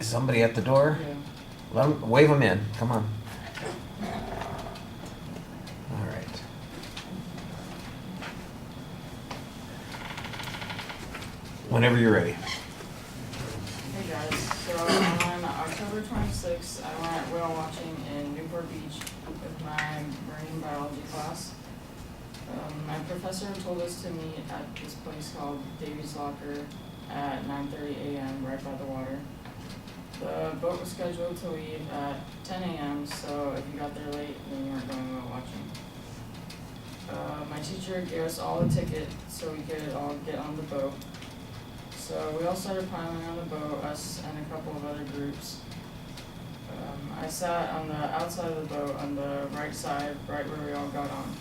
somebody at the door? Yeah. Wave them in. Come on. All right. Whenever you're ready. Hey guys, so on October 26th, I went whale watching in Newport Beach with my marine biology class. My professor told us to meet at this place called Davy's Locker at 9:30 a.m. right by the water. The boat was scheduled to leave at 10 a.m., so if you got there late, then you weren't going whale watching. My teacher gave us all a ticket so we could all get on the boat. So we all started piling on the boat, us and a couple of other groups. I sat on the outside of the boat on the right side, right where we all got on.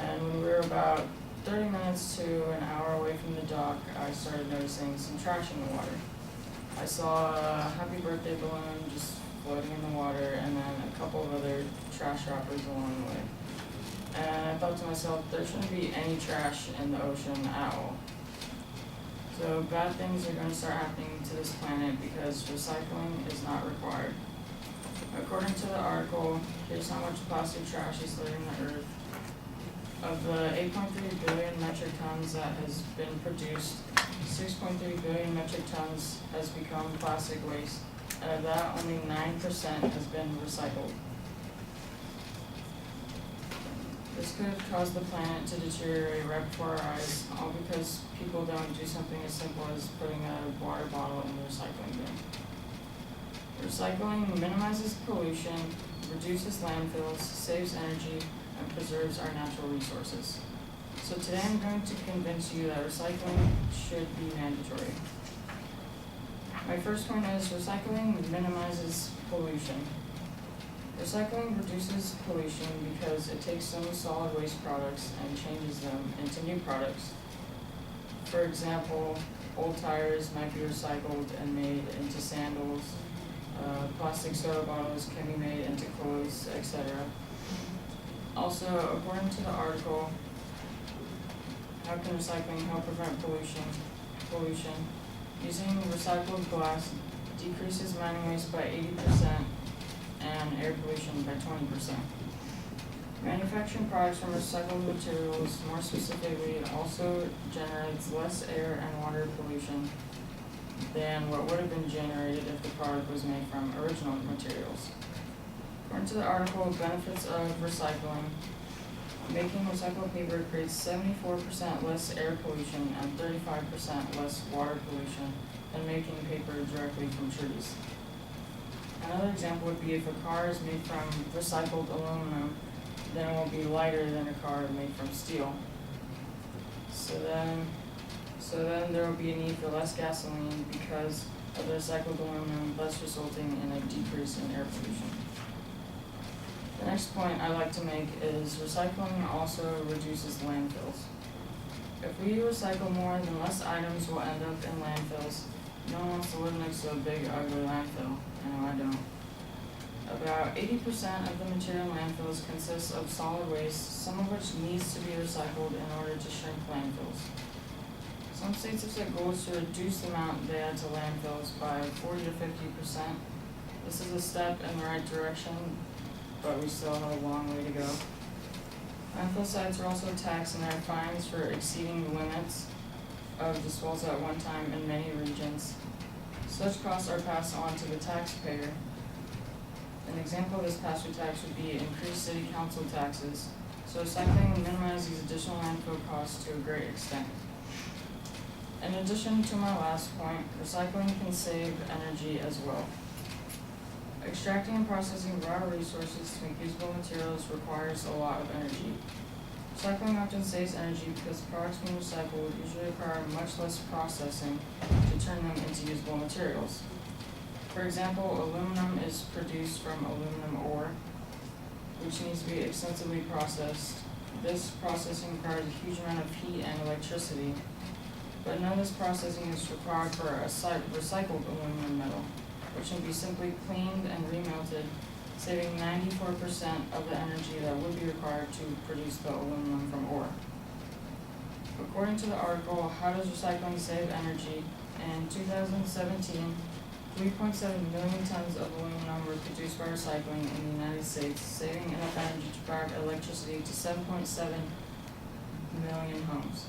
And when we were about 30 minutes to an hour away from the dock, I started noticing some trash in the water. I saw a happy birthday balloon just floating in the water, and then a couple of other trash wrappers along the way. And I thought to myself, there shouldn't be any trash in the ocean at all. So bad things are going to start happening to this planet because recycling is not required. According to the article, here's how much plastic trash is littering the earth. Of the 8.3 billion metric tons that has been produced, 6.3 billion metric tons has become plastic waste, and of that, only 9% has been recycled. This could have caused the planet to deteriorate right before our eyes, all because people don't do something as simple as putting a water bottle in the recycling bin. Recycling minimizes pollution, reduces landfills, saves energy, and preserves our natural resources. So today I'm going to convince you that recycling should be mandatory. My first point is recycling minimizes pollution. Recycling reduces pollution because it takes some solid waste products and changes them into new products. For example, old tires might be recycled and made into sandals, plastic soda bottles can be made into clothes, etc. Also, according to the article, how can recycling help prevent pollution? Using recycled glass decreases mining waste by 80% and air pollution by 20%. Manufacturing products from recycled materials, more specifically, also generates less air and water pollution than what would have been generated if the product was made from original materials. According to the article, benefits of recycling, making recycled paper creates 74% less air pollution and 35% less water pollution than making paper directly from trees. Another example would be if a car is made from recycled aluminum, then it will be lighter than a car made from steel. So then there will be a need for less gasoline because of the recycled aluminum, thus resulting in a decrease in air pollution. The next point I'd like to make is recycling also reduces landfills. If we recycle more, then less items will end up in landfills. No one wants to live next to a big, ugly landfill. I know I don't. About 80% of the material in landfills consists of solid waste, some of which needs to be recycled in order to shrink landfills. Some states have set goals to reduce the amount they add to landfills by 40 to 50%. This is a step in the right direction, but we still have a long way to go. Landfill sites are also taxed and there are fines for exceeding the limits of disposal at one time in many regions. Such costs are passed on to the taxpayer. An example of this pass-through tax would be increased city council taxes, so recycling will minimize these additional landfill costs to a great extent. In addition to my last point, recycling can save energy as well. Extracting and processing raw resources to make usable materials requires a lot of energy. Recycling often saves energy because products being recycled usually require much less processing to turn them into usable materials. For example, aluminum is produced from aluminum ore, which needs to be extensively processed. This processing requires a huge amount of heat and electricity, but none of this processing is required for a recycled aluminum metal, which can be simply cleaned and remelted, saving 94% of the energy that would be required to produce the aluminum from ore. According to the article, How Does Recycling Save Energy? In 2017, 3.7 million tons of aluminum were produced by recycling in the United States, saving enough energy to provide electricity to 7.7 million homes.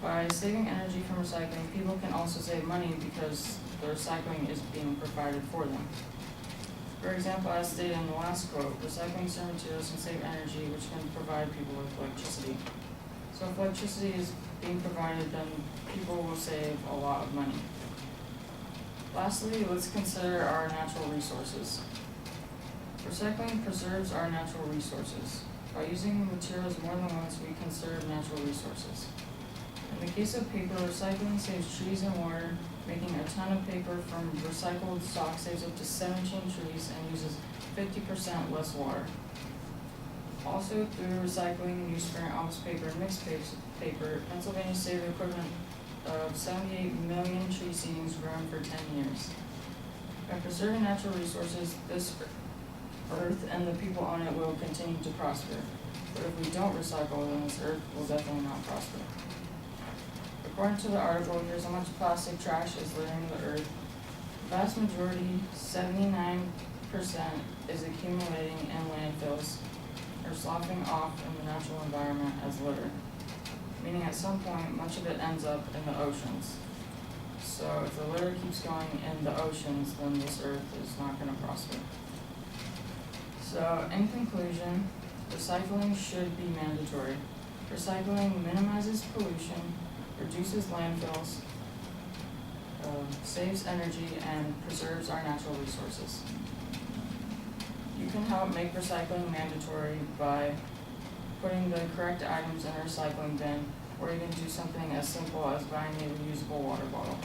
By saving energy from recycling, people can also save money because the recycling is being provided for them. For example, as stated in the last quote, recycling certain materials can save energy, which can provide people with electricity. So if electricity is being provided, then people will save a lot of money. Lastly, let's consider our natural resources. Recycling preserves our natural resources. By using materials more than once, we conserve natural resources. In the case of paper, recycling saves trees and water. Making a ton of paper from recycled stock saves up to 17 trees and uses 50% less water. Also, through recycling used for office paper and mixed paper, Pennsylvania saved the equivalent of 78 million tree seedlings grown for 10 years. By preserving natural resources, this earth and the people on it will continue to prosper. But if we don't recycle, then this earth will definitely not prosper. According to the article, here's how much plastic trash is littering the earth. The vast majority, 79%, is accumulating in landfills or sloughing off in the natural environment as litter, meaning at some point much of it ends up in the oceans. So if the litter keeps going in the oceans, then this earth is not going to prosper. So in conclusion, recycling should be mandatory. Recycling minimizes pollution, reduces landfills, saves energy, and preserves our natural resources. You can help make recycling mandatory by putting the correct items in a recycling bin, or even do something as simple as buying a reusable water bottle.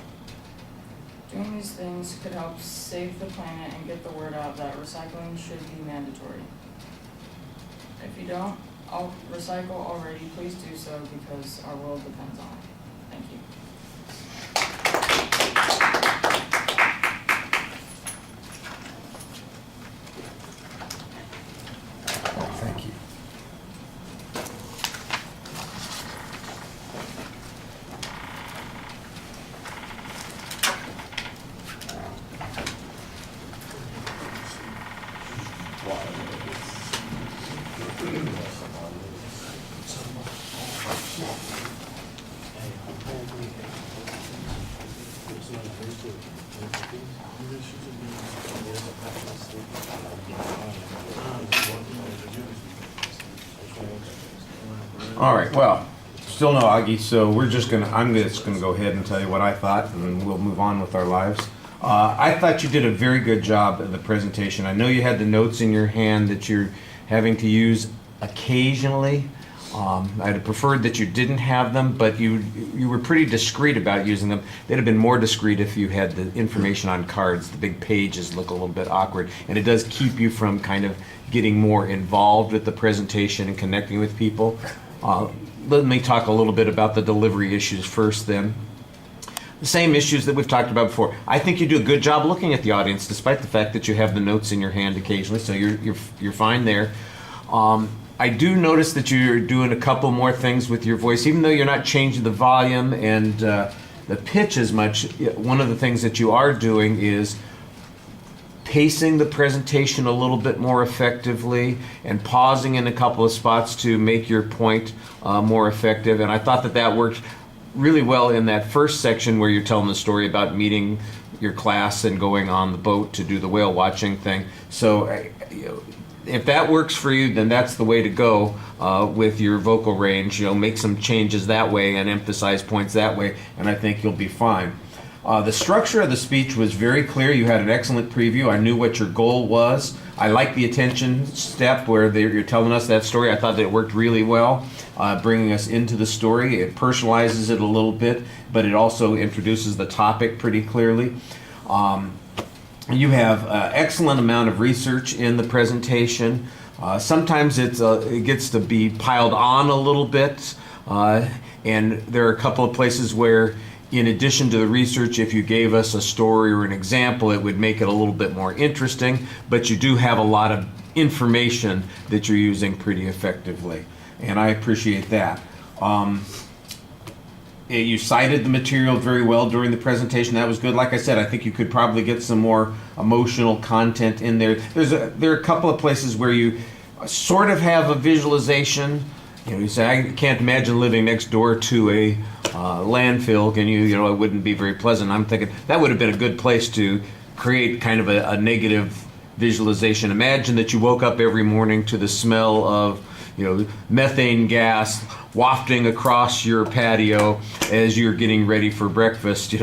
Doing these things could help save the planet and get the word out that recycling should be mandatory. If you don't recycle already, please do so because our world depends on it. Thank you. Thank you. All right, well, still no Augie, so I'm just gonna go ahead and tell you what I thought, and then we'll move on with our lives. I thought you did a very good job of the presentation. I know you had the notes in your hand that you're having to use occasionally. I'd have preferred that you didn't have them, but you were pretty discreet about using them. They'd have been more discreet if you had the information on cards. The big pages look a little bit awkward, and it does keep you from kind of getting more involved with the presentation and connecting with people. Let me talk a little bit about the delivery issues first then. The same issues that we've talked about before. I think you do a good job looking at the audience despite the fact that you have the notes in your hand occasionally, so you're fine there. I do notice that you're doing a couple more things with your voice, even though you're not changing the volume and the pitch as much. One of the things that you are doing is pacing the presentation a little bit more effectively and pausing in a couple of spots to make your point more effective. And I thought that worked really well in that first section where you're telling the story about meeting your class and going on the boat to do the whale watching thing. So if that works for you, then that's the way to go with your vocal range. Make some changes that way and emphasize points that way, and I think you'll be fine. The structure of the speech was very clear. You had an excellent preview. I knew what your goal was. I like the attention step where you're telling us that story. I thought that it worked really well, bringing us into the story. It personalizes it a little bit, but it also introduces the topic pretty clearly. You have an excellent amount of research in the presentation. Sometimes it gets to be piled on a little bit, and there are a couple of places where, in addition to the research, if you gave us a story or an example, it would make it a little bit more interesting, but you do have a lot of information that you're using pretty effectively, and I appreciate that. You cited the material very well during the presentation. That was good. Like I said, I think you could probably get some more emotional content in there. There are a couple of places where you sort of have a visualization. You say, I can't imagine living next door to a landfill. Can you? You know, it wouldn't be very pleasant. I'm thinking that would have been a good place to create kind of a negative visualization. Imagine that you woke up every morning to the smell of, methane gas wafting across your patio as you're getting ready for breakfast.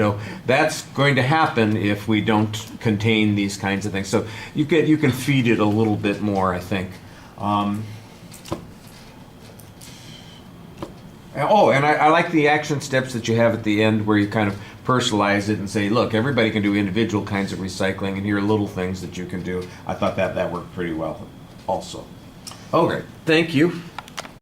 That's going to happen if we don't contain these kinds of things. So you can feed it a little bit more, I think. And I like the action steps that you have at the end where you kind of personalize it and say, look, everybody can do individual kinds of recycling, and here are little things that you can do. I thought that worked pretty well also. Okay, thank you.